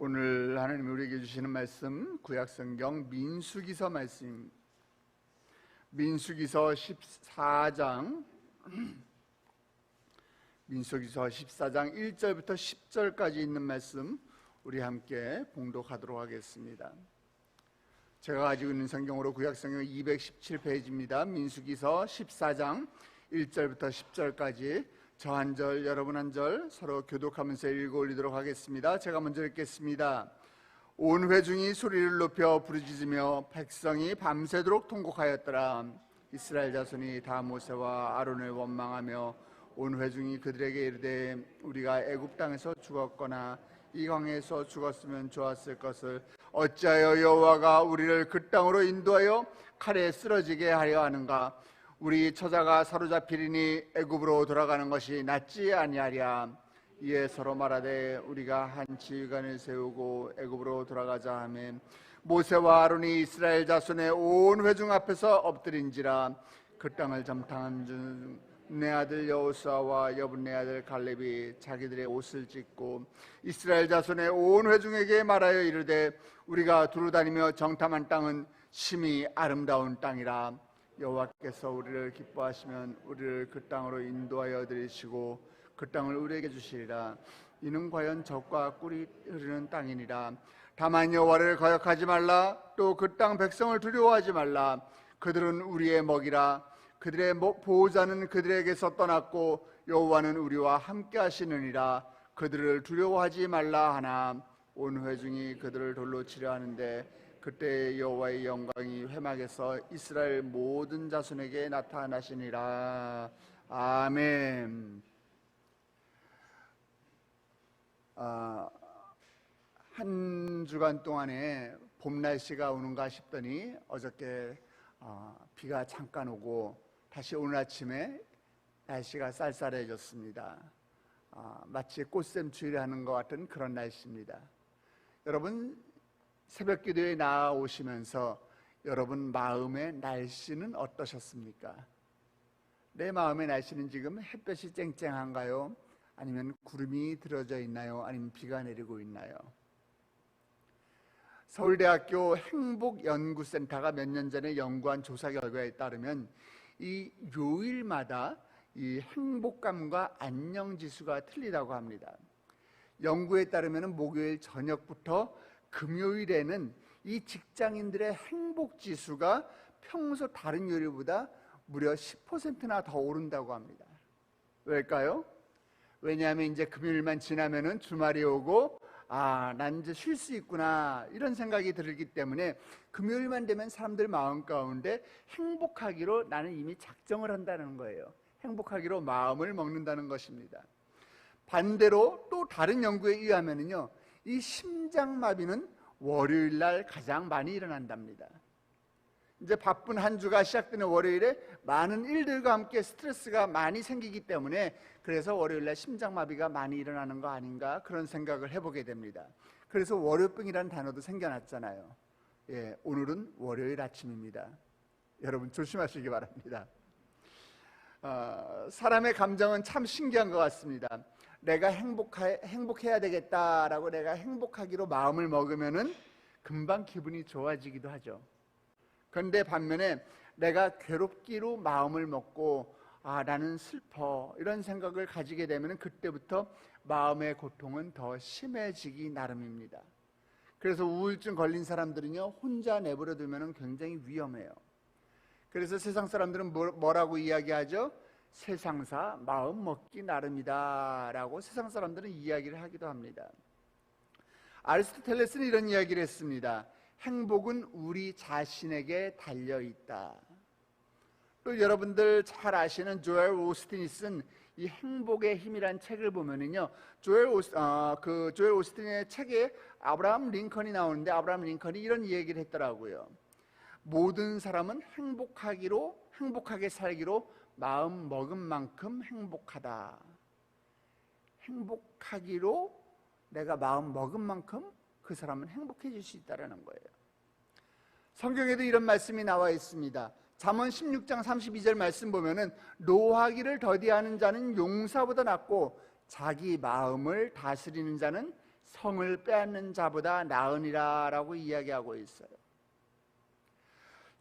오늘 하나님이 우리에게 주시는 말씀 구약성경 민수기서 말씀, 민수기서 14장 1절부터 10절까지 있는 말씀 우리 함께 봉독하도록 하겠습니다. 제가 가지고 있는 성경으로 구약성경 217페이지입니다. 민수기서 14장 1절부터 10절까지 저 한 절, 여러분 한 절 서로 교독하면서 읽어 올리도록 하겠습니다. 제가 먼저 읽겠습니다. 온 회중이 소리를 높여 부르짖으며 백성이 밤새도록 통곡하였더라. 이스라엘 자손이 다 모세와 아론을 원망하며 온 회중이 그들에게 이르되 우리가 애굽 땅에서 죽었거나 이 광야에서 죽었으면 좋았을 것을 어찌하여 여호와가 우리를 그 땅으로 인도하여 칼에 쓰러지게 하려 하는가? 우리 처자가 사로잡히리니 애굽으로 돌아가는 것이 낫지 아니하랴. 이에 서로 말하되 우리가 한 지휘관을 세우고 애굽으로 돌아가자 하매 모세와 아론이 이스라엘 자손의 온 회중 앞에서 엎드린지라. 그 땅을 점탕한 중 내 아들 여호수아와 여분네 아들 갈렙이 자기들의 옷을 찢고 이스라엘 자손의 온 회중에게 말하여 이르되 우리가 두루다니며 정탐한 땅은 심히 아름다운 땅이라. 여호와께서 우리를 기뻐하시면 우리를 그 땅으로 인도하여 들이시고 그 땅을 우리에게 주시리라. 이는 과연 젖과 꿀이 흐르는 땅이니라. 다만 여호와를 거역하지 말라. 또 그 땅 백성을 두려워하지 말라. 그들은 우리의 먹이라. 그들의 보호자는 그들에게서 떠났고 여호와는 우리와 함께 하시느니라. 그들을 두려워하지 말라 하나 온 회중이 그들을 돌로 치려 하는데 그때 여호와의 영광이 회막에서 이스라엘 모든 자손에게 나타나시니라. 아멘. 한 주간 동안에 봄 날씨가 오는가 싶더니 어저께 비가 잠깐 오고 다시 오늘 아침에 날씨가 쌀쌀해졌습니다. 마치 꽃샘추위를 하는 것 같은 그런 날씨입니다. 여러분 새벽 기도에 나오시면서 여러분 마음의 날씨는 어떠셨습니까? 내 마음의 날씨는 지금 햇볕이 쨍쨍한가요? 아니면 구름이 들어져 있나요? 아니면 비가 내리고 있나요? 서울대학교 행복연구센터가 몇 년 전에 연구한 조사 결과에 따르면 이 요일마다 이 행복감과 안녕지수가 틀리다고 합니다. 연구에 따르면 목요일 저녁부터 금요일에는 이 직장인들의 행복지수가 평소 다른 요일보다 무려 10%나 더 오른다고 합니다. 왜일까요? 왜냐하면 이제 금요일만 지나면은 주말이 오고 난 이제 쉴 수 있구나 이런 생각이 들기 때문에 금요일만 되면 사람들 마음 가운데 행복하기로 나는 이미 작정을 한다는 거예요. 행복하기로 마음을 먹는다는 것입니다. 반대로 또 다른 연구에 의하면은요, 이 심장마비는 월요일 날 가장 많이 일어난답니다. 이제 바쁜 한 주가 시작되는 월요일에 많은 일들과 함께 스트레스가 많이 생기기 때문에 그래서 월요일 날 심장마비가 많이 일어나는 거 아닌가 그런 생각을 해보게 됩니다. 그래서 월요병이라는 단어도 생겨났잖아요. 오늘은 월요일 아침입니다. 여러분 조심하시기 바랍니다. 사람의 감정은 참 신기한 것 같습니다. 내가 행복해야 되겠다라고 내가 행복하기로 마음을 먹으면은 금방 기분이 좋아지기도 하죠. 그런데 반면에 내가 괴롭기로 마음을 먹고 나는 슬퍼 이런 생각을 가지게 되면 그때부터 마음의 고통은 더 심해지기 나름입니다. 그래서 우울증 걸린 사람들은요, 혼자 내버려 두면 굉장히 위험해요. 그래서 세상 사람들은 뭐라고 이야기하죠? 세상사 마음 먹기 나름이다 라고 세상 사람들은 이야기를 하기도 합니다. 아리스토텔레스는 이런 이야기를 했습니다. 행복은 우리 자신에게 달려있다. 또 여러분들 잘 아시는 조엘 오스틴이 쓴 이 행복의 힘이란 책을 보면은요, 조엘 오스틴의 책에 아브라함 링컨이 나오는데 아브라함 링컨이 이런 얘기를 했더라고요. 모든 사람은 행복하게 살기로 마음 먹은 만큼 행복하다. 행복하기로 내가 마음 먹은 만큼 그 사람은 행복해질 수 있다는 거예요. 성경에도 이런 말씀이 나와 있습니다. 잠언 16장 32절 말씀 보면은 노하기를 더디하는 자는 용사보다 낫고 자기 마음을 다스리는 자는 성을 빼앗는 자보다 나으니라 라고 이야기하고 있어요.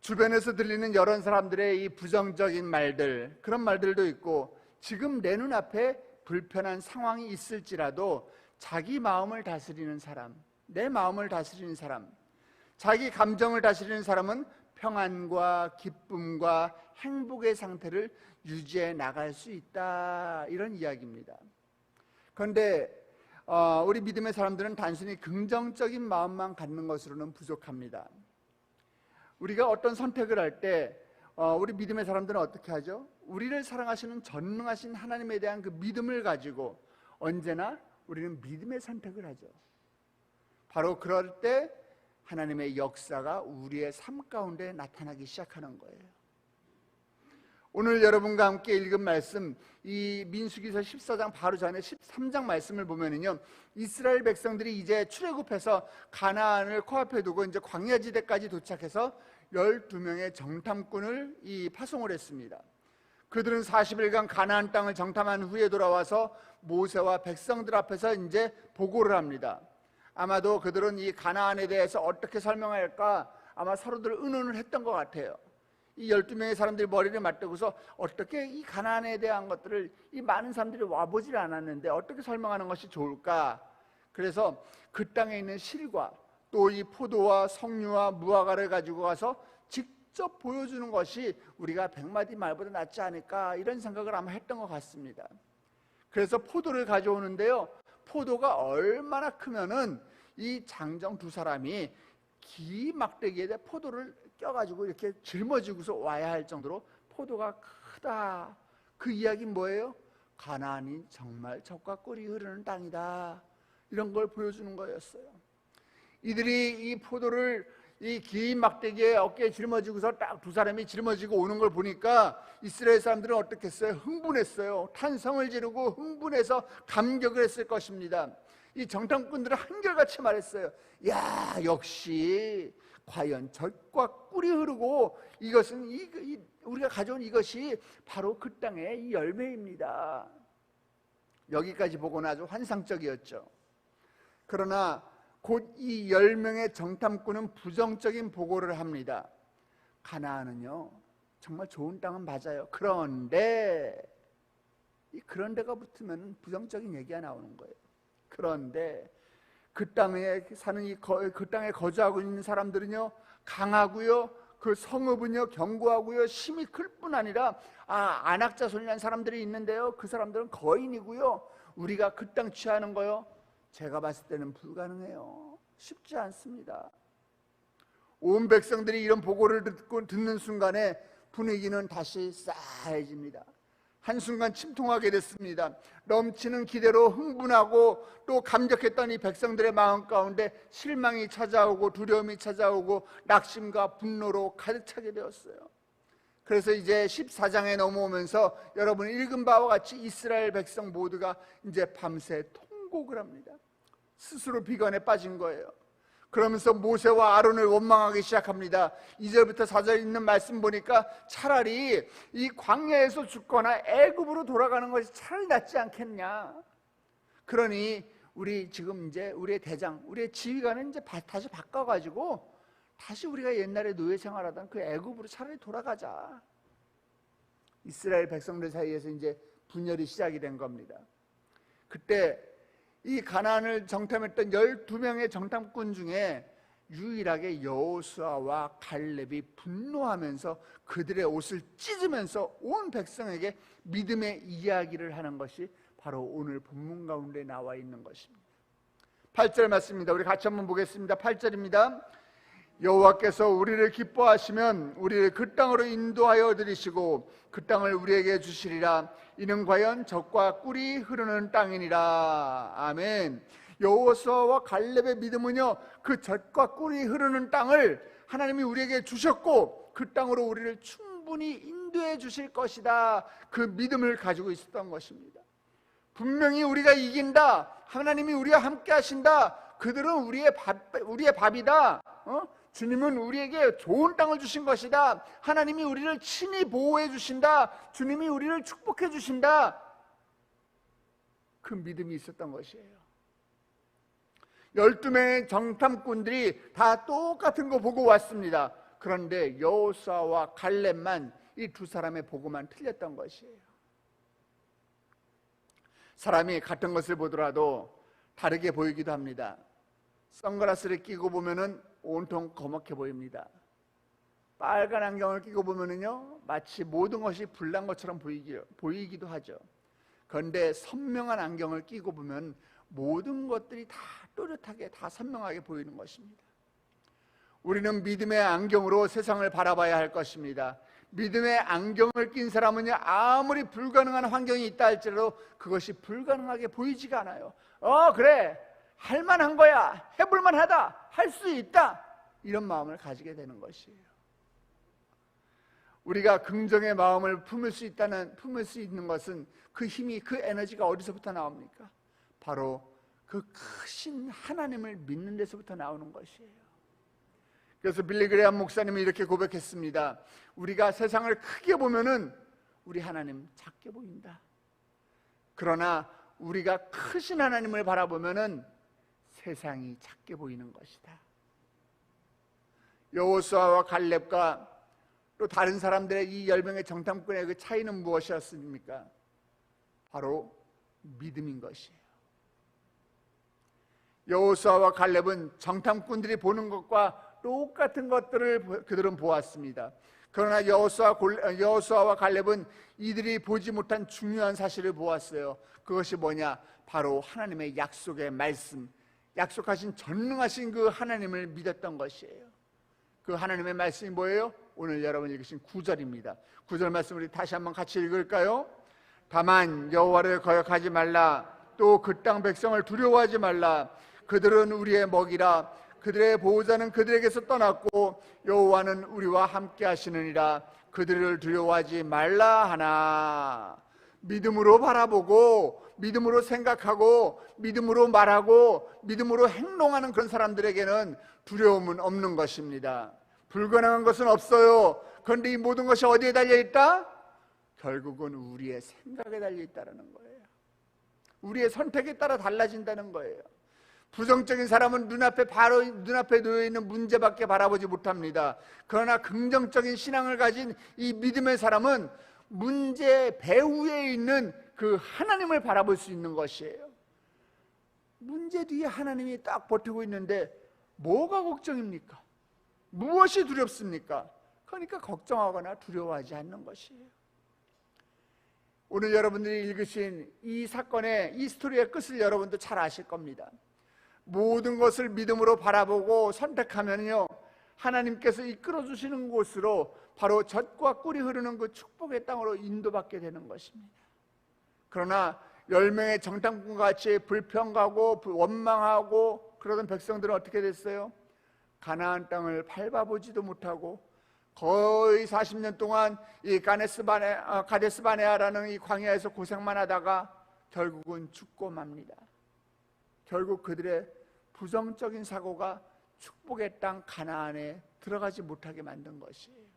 주변에서 들리는 여러 사람들의 이 부정적인 말들, 그런 말들도 있고, 지금 내 눈앞에 불편한 상황이 있을지라도 자기 마음을 다스리는 사람, 내 마음을 다스리는 사람, 자기 감정을 다스리는 사람은 평안과 기쁨과 행복의 상태를 유지해 나갈 수 있다, 이런 이야기입니다. 그런데 우리 믿음의 사람들은 단순히 긍정적인 마음만 갖는 것으로는 부족합니다. 우리가 어떤 선택을 할 때 우리 믿음의 사람들은 어떻게 하죠? 우리를 사랑하시는 전능하신 하나님에 대한 그 믿음을 가지고 언제나 우리는 믿음의 선택을 하죠. 바로 그럴 때 하나님의 역사가 우리의 삶 가운데 나타나기 시작하는 거예요. 오늘 여러분과 함께 읽은 말씀, 이 민수기서 14장 바로 전에 13장 말씀을 보면은요, 이스라엘 백성들이 이제 출애굽해서 가나안을 코앞에 두고 이제 광야지대까지 도착해서 12명의 정탐꾼을 파송을 했습니다. 그들은 40일간 가나안 땅을 정탐한 후에 돌아와서 모세와 백성들 앞에서 이제 보고를 합니다. 아마도 그들은 이 가나안에 대해서 어떻게 설명할까 아마 서로들 의논을 했던 것 같아요. 이 12명의 사람들이 머리를 맞대고서 어떻게 이 가나안에 대한 것들을, 이 많은 사람들이 와보질 않았는데 어떻게 설명하는 것이 좋을까? 그래서 그 땅에 있는 실과 또 이 포도와 석류와 무화과를 가지고 가서 직접 보여주는 것이 우리가 100마디 말보다 낫지 않을까, 이런 생각을 아마 했던 것 같습니다. 그래서 포도를 가져오는데요, 포도가 얼마나 크면은 이 장정 두 사람이 기 막대기에다 포도를 껴가지고 이렇게 짊어지고서 와야 할 정도로 포도가 크다. 그 이야기는 뭐예요? 가나안이 정말 젖과 꿀이 흐르는 땅이다, 이런 걸 보여주는 거였어요. 이들이 이 포도를 이 긴 막대기에 어깨에 짊어지고서 딱 두 사람이 짊어지고 오는 걸 보니까 이스라엘 사람들은 어떻겠어요? 흥분했어요. 탄성을 지르고 흥분해서 감격을 했을 것입니다. 이 정탐꾼들은 한결같이 말했어요. 야, 역시 과연 젖과 꿀이 흐르고 이것은 우리가 가져온 이것이 바로 그 땅의 이 열매입니다. 여기까지 보고는 아주 환상적이었죠. 그러나 곧 이 10명의 정탐꾼은 부정적인 보고를 합니다. 가나안은요, 정말 좋은 땅은 맞아요. 그런데 이 그런데가 붙으면 부정적인 얘기가 나오는 거예요. 그런데 그 땅에 사는 그 땅에 거주하고 있는 사람들은요, 강하고요, 그 성읍은요 견고하고요, 힘이 클 뿐 아니라 안악자손이라는 사람들이 있는데요, 그 사람들은 거인이고요, 우리가 그 땅 취하는 거요, 제가 봤을 때는 불가능해요. 쉽지 않습니다. 온 백성들이 이런 보고를 듣는 순간에 분위기는 다시 싸해집니다. 한순간 침통하게 됐습니다. 넘치는 기대로 흥분하고 또 감격했던 이 백성들의 마음 가운데 실망이 찾아오고 두려움이 찾아오고 낙심과 분노로 가득 차게 되었어요. 그래서 이제 14장에 넘어오면서 여러분이 읽은 바와 같이 이스라엘 백성 모두가 이제 밤새 통곡을 합니다. 스스로 비관에 빠진 거예요. 그러면서 모세와 아론을 원망하기 시작합니다. 2절부터 4절 있는 말씀 보니까 차라리 이 광야에서 죽거나 애굽으로 돌아가는 것이 차라리 낫지 않겠냐. 그러니 우리 지금 이제 우리의 대장, 우리의 지휘관은 이제 다시 바꿔가지고 다시 우리가 옛날에 노예 생활하던 그 애굽으로 차라리 돌아가자. 이스라엘 백성들 사이에서 이제 분열이 시작이 된 겁니다. 그때 이 가나안을 정탐했던 12명의 정탐꾼 중에 유일하게 여호수아와 갈렙이 분노하면서 그들의 옷을 찢으면서 온 백성에게 믿음의 이야기를 하는 것이 바로 오늘 본문 가운데 나와 있는 것입니다. 8절 말씀입니다. 우리 같이 한번 보겠습니다. 8절입니다. 여호와께서 우리를 기뻐하시면 우리를 그 땅으로 인도하여 들이시고 그 땅을 우리에게 주시리라. 이는 과연 젖과 꿀이 흐르는 땅이니라. 아멘. 여호수아와 갈렙의 믿음은요, 그 젖과 꿀이 흐르는 땅을 하나님이 우리에게 주셨고 그 땅으로 우리를 충분히 인도해 주실 것이다, 그 믿음을 가지고 있었던 것입니다. 분명히 우리가 이긴다, 하나님이 우리와 함께 하신다, 그들은 우리의 밥이다, 주님은 우리에게 좋은 땅을 주신 것이다, 하나님이 우리를 친히 보호해 주신다, 주님이 우리를 축복해 주신다, 그 믿음이 있었던 것이에요. 12명의 정탐꾼들이 다 똑같은 거 보고 왔습니다. 그런데 여호수아와 갈렙만 이 두 사람의 보고만 틀렸던 것이에요. 사람이 같은 것을 보더라도 다르게 보이기도 합니다. 선글라스를 끼고 보면은 온통 검게 보입니다. 빨간 안경을 끼고 보면은요, 마치 모든 것이 불난 것처럼 보이기도 하죠. 그런데 선명한 안경을 끼고 보면 모든 것들이 다 또렷하게, 다 선명하게 보이는 것입니다. 우리는 믿음의 안경으로 세상을 바라봐야 할 것입니다. 믿음의 안경을 낀 사람은요, 아무리 불가능한 환경이 있다 할지라도 그것이 불가능하게 보이지가 않아요. 그래, 할만한 거야, 해볼만 하다, 할 수 있다, 이런 마음을 가지게 되는 것이에요. 우리가 긍정의 마음을 품을 수 있는 것은 그 힘이, 그 에너지가 어디서부터 나옵니까? 바로 그 크신 하나님을 믿는 데서부터 나오는 것이에요. 그래서 빌리 그레이엄 목사님이 이렇게 고백했습니다. 우리가 세상을 크게 보면은 우리 하나님 작게 보인다. 그러나 우리가 크신 하나님을 바라보면은 세상이 작게 보이는 것이다. 여호수아와 갈렙과 또 다른 사람들의 이 10명의 정탐꾼의 그 차이는 무엇이었습니까? 바로 믿음인 것이에요. 여호수아와 갈렙은 정탐꾼들이 보는 것과 똑같은 것들을 그들은 보았습니다. 그러나 여호수아와 갈렙은 이들이 보지 못한 중요한 사실을 보았어요. 그것이 뭐냐? 바로 하나님의 약속의 말씀, 약속하신 전능하신 그 하나님을 믿었던 것이에요. 그 하나님의 말씀이 뭐예요? 오늘 여러분 읽으신 9절입니다. 9절 말씀 우리 다시 한번 같이 읽을까요? 다만 여호와를 거역하지 말라. 또 그 땅 백성을 두려워하지 말라. 그들은 우리의 먹이라. 그들의 보호자는 그들에게서 떠났고 여호와는 우리와 함께 하시느니라. 그들을 두려워하지 말라 하나. 믿음으로 바라보고 믿음으로 생각하고 믿음으로 말하고 믿음으로 행동하는 그런 사람들에게는 두려움은 없는 것입니다. 불가능한 것은 없어요. 그런데 이 모든 것이 어디에 달려있다? 결국은 우리의 생각에 달려있다는 거예요. 우리의 선택에 따라 달라진다는 거예요. 부정적인 사람은 눈앞에 놓여있는 문제밖에 바라보지 못합니다. 그러나 긍정적인 신앙을 가진 이 믿음의 사람은 문제 배후에 있는 그 하나님을 바라볼 수 있는 것이에요. 문제 뒤에 하나님이 딱 버티고 있는데 뭐가 걱정입니까? 무엇이 두렵습니까? 그러니까 걱정하거나 두려워하지 않는 것이에요. 오늘 여러분들이 읽으신 이 사건의, 이 스토리의 끝을 여러분도 잘 아실 겁니다. 모든 것을 믿음으로 바라보고 선택하면요, 하나님께서 이끌어 주시는 곳으로, 바로 젖과 꿀이 흐르는 그 축복의 땅으로 인도받게 되는 것입니다. 그러나 10명의 정탐꾼과 같이 불평하고 원망하고 그러던 백성들은 어떻게 됐어요? 가나안 땅을 밟아보지도 못하고 거의 40년 동안 이 가데스 바네아라는 이 광야에서 고생만 하다가 결국은 죽고 맙니다. 결국 그들의 부정적인 사고가 축복의 땅 가나안에 들어가지 못하게 만든 것이에요.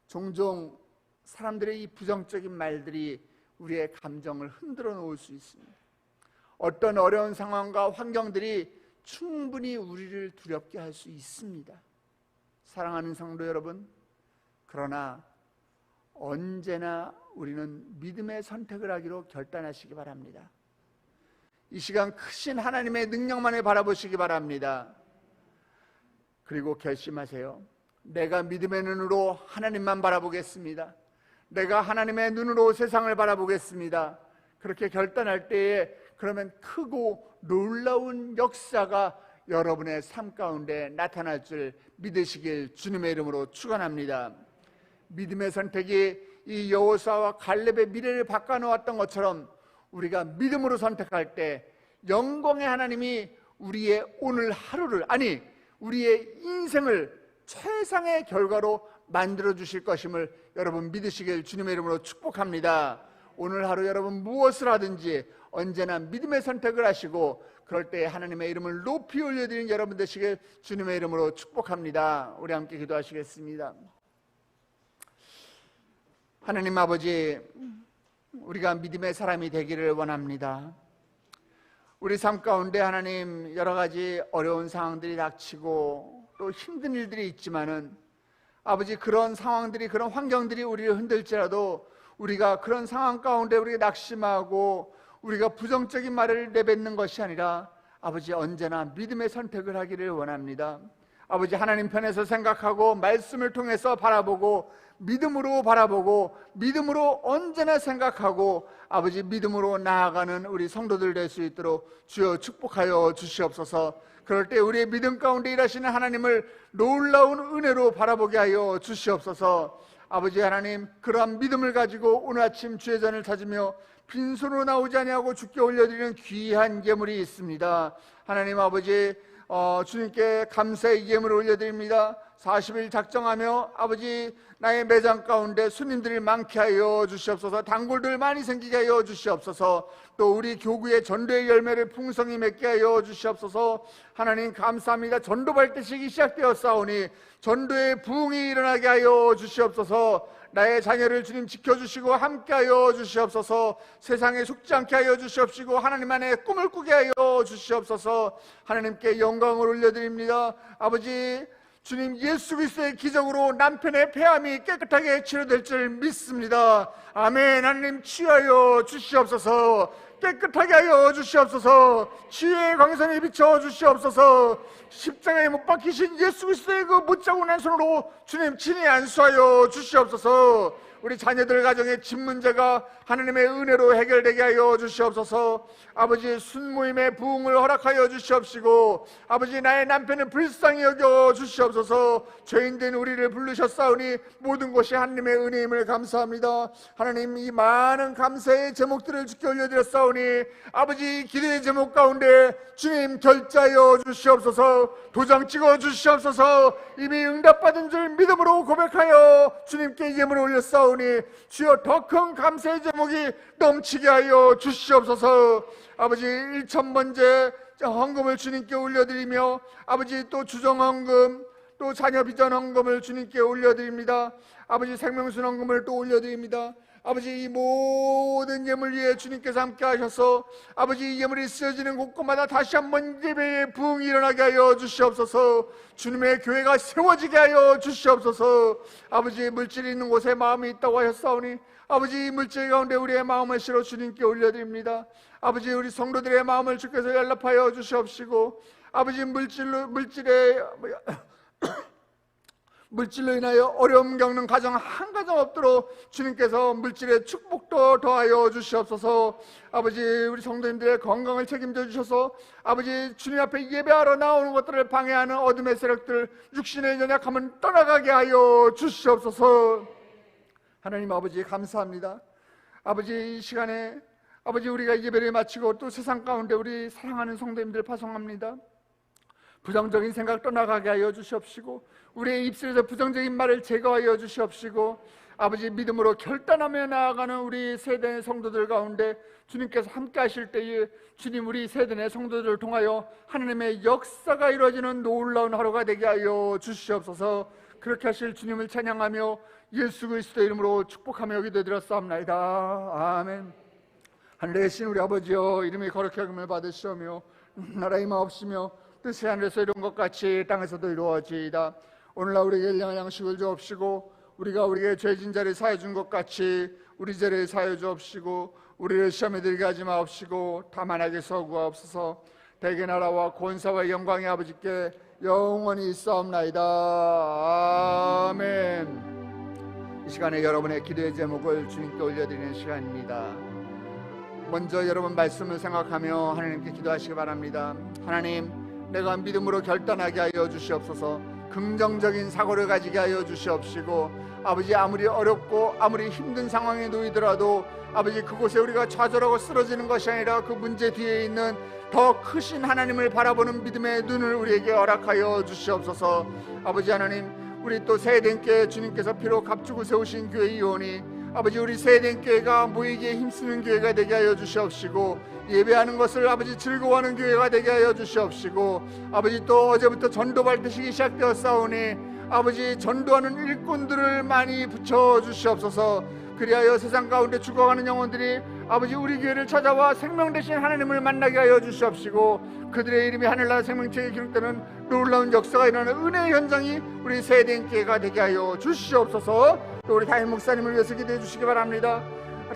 종종 사람들의 이 부정적인 말들이 우리의 감정을 흔들어 놓을 수 있습니다. 어떤 어려운 상황과 환경들이 충분히 우리를 두렵게 할 수 있습니다. 사랑하는 성도 여러분, 그러나 언제나 우리는 믿음의 선택을 하기로 결단하시기 바랍니다. 이 시간 크신 하나님의 능력만을 바라보시기 바랍니다. 그리고 결심하세요. 내가 믿음의 눈으로 하나님만 바라보겠습니다. 내가 하나님의 눈으로 세상을 바라보겠습니다. 그렇게 결단할 때에 그러면 크고 놀라운 역사가 여러분의 삶 가운데 나타날 줄 믿으시길 주님의 이름으로 축원합니다. 믿음의 선택이 이 여호수아와 갈렙의 미래를 바꿔놓았던 것처럼 우리가 믿음으로 선택할 때 영광의 하나님이 우리의 오늘 하루를, 아니 우리의 인생을 최상의 결과로 만들어 주실 것임을 여러분 믿으시길 주님의 이름으로 축복합니다. 오늘 하루 여러분 무엇을 하든지 언제나 믿음의 선택을 하시고 그럴 때 하나님의 이름을 높이 올려드리는 여러분 되시길 주님의 이름으로 축복합니다. 우리 함께 기도하시겠습니다. 하나님 아버지, 우리가 믿음의 사람이 되기를 원합니다. 우리 삶 가운데 하나님 여러 가지 어려운 상황들이 닥치고 또 힘든 일들이 있지만은 아버지 그런 상황들이 그런 환경들이 우리를 흔들지라도 우리가 그런 상황 가운데 우리가 낙심하고 우리가 부정적인 말을 내뱉는 것이 아니라 아버지 언제나 믿음의 선택을 하기를 원합니다. 아버지 하나님 편에서 생각하고 말씀을 통해서 바라보고 믿음으로 바라보고 믿음으로 언제나 생각하고 아버지 믿음으로 나아가는 우리 성도들 될 수 있도록 주여 축복하여 주시옵소서. 그럴 때 우리의 믿음 가운데 일하시는 하나님을 놀라운 은혜로 바라보게 하여 주시옵소서. 아버지 하나님 그러한 믿음을 가지고 오늘 아침 주의 전을 찾으며 빈손으로 나오지 아니하고 주께 올려드리는 귀한 예물이 있습니다. 하나님 아버지 주님께 감사의 예물을 올려드립니다. 40일 작정하며 아버지 나의 매장 가운데 손님들이 많게 하여 주시옵소서. 단골들 많이 생기게 하여 주시옵소서. 또 우리 교구의 전도의 열매를 풍성히 맺게 하여 주시옵소서. 하나님 감사합니다. 전도 발대식이 시작되었사오니 전도의 부흥이 일어나게 하여 주시옵소서. 나의 자녀를 주님 지켜주시고 함께하여 주시옵소서. 세상에 속지 않게 하여 주시옵시고 하나님 안에 꿈을 꾸게 하여 주시옵소서. 하나님께 영광을 올려드립니다. 아버지 주님 예수 그리스도의 기적으로 남편의 폐암이 깨끗하게 치료될 줄 믿습니다. 아멘. 하나님 치유하여 주시옵소서. 깨끗하게 하여 주시옵소서. 치유의 광선에 비춰 주시옵소서. 십자가에 못 박히신 예수 그리스도의 그 못자국난 손으로 주님 친히 안수하여 주시옵소서. 우리 자녀들 가정의 집 문제가 하나님의 은혜로 해결되게 하여 주시옵소서. 아버지 순모임의 부흥을 허락하여 주시옵시고 아버지 나의 남편을 불쌍히 여겨 주시옵소서. 죄인된 우리를 부르셨사오니 모든 것이 하나님의 은혜임을 감사합니다. 하나님 이 많은 감사의 제목들을 주께 올려드렸사오니 아버지 기도의 제목 가운데 주님 결자하여 주시옵소서. 도장 찍어 주시옵소서. 이미 응답받은 줄 믿음으로 고백하여 주님께 예물을 올렸사오니 주여 더 큰 감사의 제목이 넘치게 하여 주시옵소서. 아버지 1,000번째 헌금을 주님께 올려드리며 아버지 또 주정헌금 또 자녀 비전 헌금을 주님께 올려드립니다. 아버지 생명순 헌금을 또 올려드립니다. 아버지 이 모든 예물 위에 주님께서 함께 하셔서 아버지 이 예물이 쓰여지는 곳곳마다 다시 한번 예배의 부흥이 일어나게 하여 주시옵소서. 주님의 교회가 세워지게 하여 주시옵소서. 아버지 물질이 있는 곳에 마음이 있다고 하셨사오니 아버지 이 물질 가운데 우리의 마음을 실어 주님께 올려드립니다. 아버지 우리 성도들의 마음을 주께서 연락하여 주시옵시고 아버지 물질로 인하여 어려움 겪는 가정 한 가정 없도록 주님께서 물질의 축복도 더하여 주시옵소서. 아버지 우리 성도님들의 건강을 책임져 주셔서 아버지 주님 앞에 예배하러 나오는 것들을 방해하는 어둠의 세력들 육신의 연약함은 떠나가게 하여 주시옵소서. 하나님 아버지 감사합니다. 아버지 이 시간에 아버지 우리가 예배를 마치고 또 세상 가운데 우리 사랑하는 성도님들 파송합니다. 부정적인 생각 떠나가게 하여 주시옵시고 우리의 입술에서 부정적인 말을 제거하여 주시옵시고 아버지 믿음으로 결단하며 나아가는 우리 세대의 성도들 가운데 주님께서 함께 하실 때에 주님 우리 세대의 성도들을 통하여 하나님의 역사가 이루어지는 놀라운 하루가 되게 하여 주시옵소서. 그렇게 하실 주님을 찬양하며 예수 그리스도의 이름으로 축복하며 기도드렸사옵나이다. 아멘. 하늘에 계신 우리 아버지여 이름이 거룩히 여김을 받으시오며 나라의 마옵시며 뜻이 하늘에서 이룬 것 같이 땅에서도 이루어지이다. 오늘날 우리에게 일용할 양식을 주옵시고 우리가 우리에게 죄진 자를 사하여 준 것 같이 우리 죄를 사하여 주옵시고 우리를 시험에 들게 하지 마옵시고 다만 악에서 구하옵소서. 대개 나라와 권사와 영광의 아버지께 영원히 있사옵나이다. 아멘. 이 시간에 여러분의 기도의 제목을 주님께 올려드리는 시간입니다. 먼저 여러분 말씀을 생각하며 하나님께 기도하시기 바랍니다. 하나님 내가 믿음으로 결단하게 하여 주시옵소서. 긍정적인 사고를 가지게 하여 주시옵시고 아버지 아무리 어렵고 아무리 힘든 상황에 놓이더라도 아버지 그곳에 우리가 좌절하고 쓰러지는 것이 아니라 그 문제 뒤에 있는 더 크신 하나님을 바라보는 믿음의 눈을 우리에게 허락하여 주시옵소서. 아버지 하나님 우리 또 세대인께 주님께서 피로 값주고 세우신 교회이오니 아버지 우리 세대인교회가 모이기에 힘쓰는 교회가 되게 하여 주시옵시고 예배하는 것을 아버지 즐거워하는 교회가 되게 하여 주시옵시고 아버지 또 어제부터 전도 발대식이 시작되었사오니 아버지 전도하는 일꾼들을 많이 붙여 주시옵소서. 그리하여 세상 가운데 죽어가는 영혼들이 아버지 우리 교회를 찾아와 생명 되신 하나님을 만나게 하여 주시옵시고 그들의 이름이 하늘나라 생명책에 기록되는 놀라운 역사가 일어나는 은혜의 현장이 우리 세대인교회가 되게 하여 주시옵소서. 또 우리 담임 목사님을 위해서 기도해 주시기 바랍니다.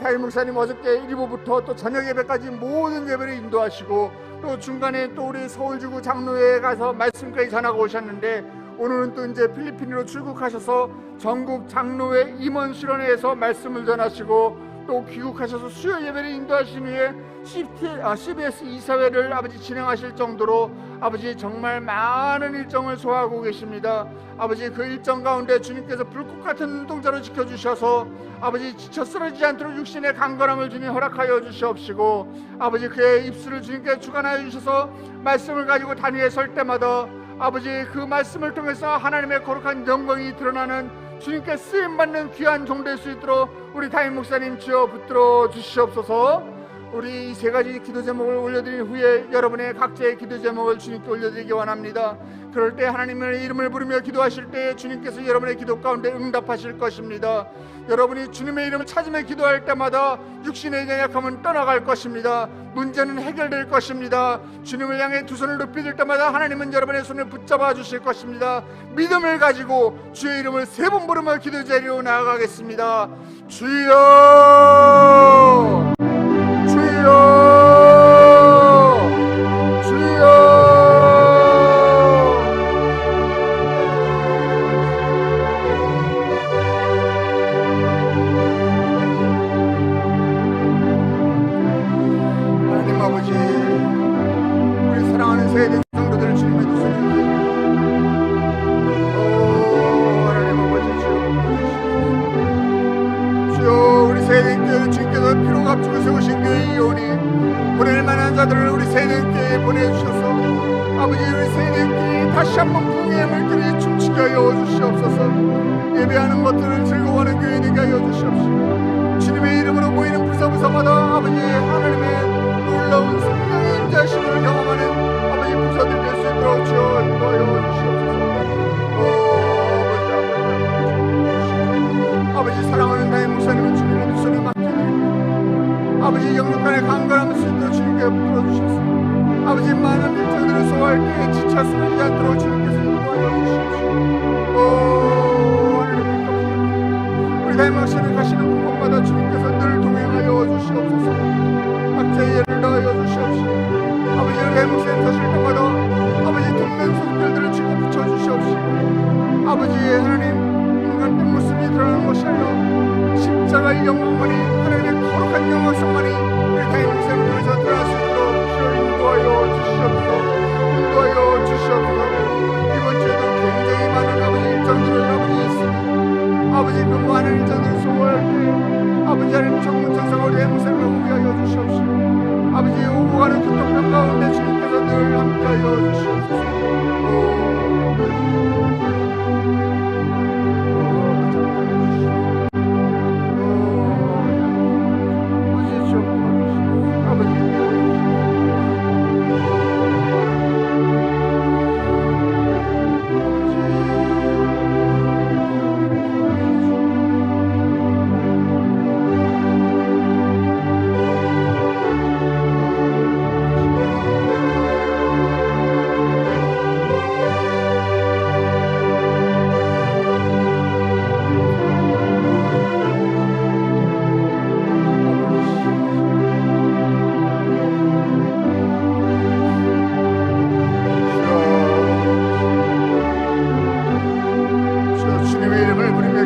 담임 목사님 어저께 일부부터 또 저녁 예배까지 모든 예배를 인도하시고 또 중간에 또 우리 서울지구 장로회에 가서 말씀까지 전하고 오셨는데 오늘은 또 이제 필리핀으로 출국하셔서 전국 장로회 임원실원회에서 말씀을 전하시고 또 귀국하셔서 수요 예배를 인도하신 후에 CBS 이사회를 아버지 진행하실 정도로 아버지 정말 많은 일정을 소화하고 계십니다. 아버지 그 일정 가운데 주님께서 불꽃 같은 눈동자로 지켜주셔서 아버지 지쳐 쓰러지지 않도록 육신의 강건함을 주님 허락하여 주시옵시고 아버지 그의 입술을 주님께 주관하여 주셔서 말씀을 가지고 단위에 설 때마다 아버지 그 말씀을 통해서 하나님의 거룩한 영광이 드러나는 주님께 쓰임받는 귀한 종 될 수 있도록 우리 담임 목사님 주여 붙들어 주시옵소서. 우리 이 세 가지 기도 제목을 올려드린 후에 여러분의 각자의 기도 제목을 주님께 올려드리기 원합니다. 그럴 때 하나님의 이름을 부르며 기도하실 때 주님께서 여러분의 기도 가운데 응답하실 것입니다. 여러분이 주님의 이름을 찾으며 기도할 때마다 육신의 연약함은 떠나갈 것입니다. 문제는 해결될 것입니다. 주님을 향해 두 손을 높이 들 때마다 하나님은 여러분의 손을 붙잡아 주실 것입니다. 믿음을 가지고 주의 이름을 세 번 부르며 기도 자리로 나아가겠습니다. 주여 주여 주여. 하나님 아버지 우리 사랑하는 세대 성도들 주님의 두 손을 하나님 아버지 주여 우리 세대교회를 주님께서 피로 값주고 세우신 교회 이온이 보낼 만한 자들을 우리 세대교회에 보내주셔서 아버지 우리 세대교회에 다시 한번 부흥의 물결이 춤추게 하여 주시옵소서. 예배하는 것들을 즐거워하는 교회 되게 하여 주시옵시고 주님의 이름으로 모이는 부서부서마다 아버지 하나님의 놀라운 성령의 임재하심을 경험하는 아버지 부서들 될 수 있도록 주여 인도하여 주시옵소서. 아버지 사랑하는 나의 목사님은 주님의 두 손에 맡겨드립니다. 아버지 영육간에 강건함을 수 있도록 주님께 붙들어주셔서 아버지 많은 일정들을 소화할 때에 지쳐 쓰러지지 않도록 주님께서 인도하여 주시옵시고 하나님 감사합니다. 우리 담임 목사님 가시는 곳마다 주님께서 늘 동행하여 주시옵소서. 각자의 예를 다하여 주시옵시고 아버지 우리 담임 목사님 가실 때마다 아버지 돕는 손길들을 주고 붙여주시옵시고 아버지 하나님 인간된 모습이 드러나는 것이 아니라 십자가의 영광만이 하나님의 거룩한 영광성만이 우리 담임 목사님 통해서 드러날 수 있도록 주여 인도하여 주시옵소서. 인도하여 주시옵소서. 이번 주에도 굉장히 많은 아버지 일정들을 아버지 있습니다. 아버지 그 많은 일정들을 소화할 때 아버지 하나님 정문천사가 우리 담임 목사님을 후회하여 주시옵시고 아버지 오고 가는 교통편 가운데 주님께서 늘 함께하여 주시옵소서.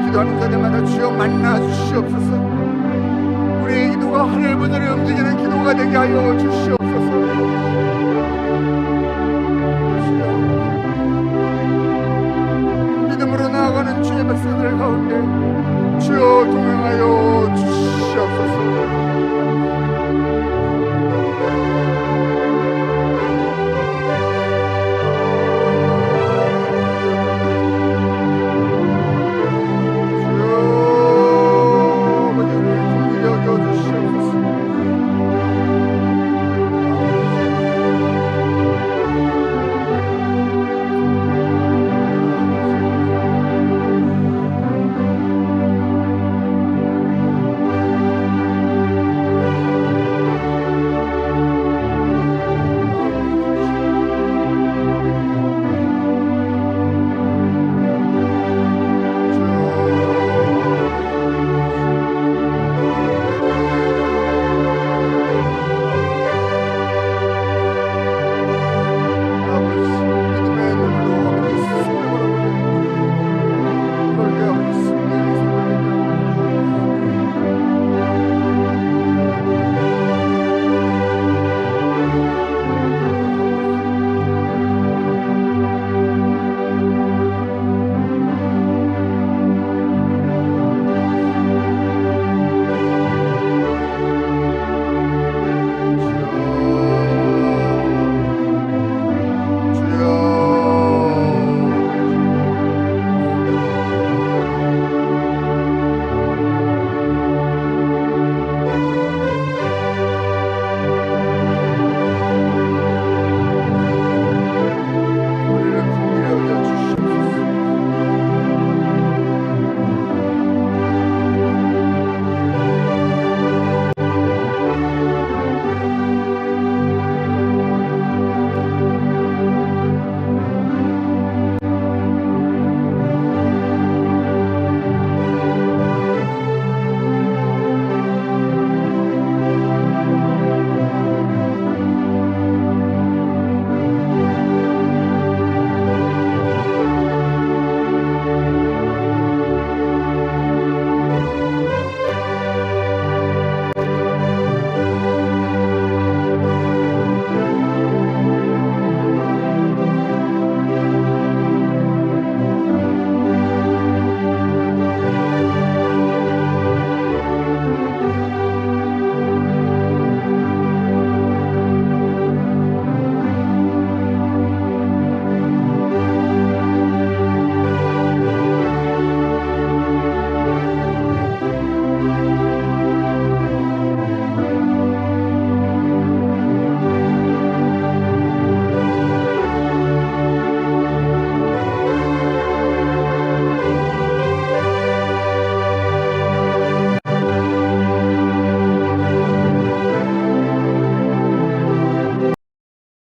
기도하는 자들마다 주여 만나 주시옵소서. 우리의 기도가 하늘 분들을 움직이는 기도가 되게 하여 주시옵소서.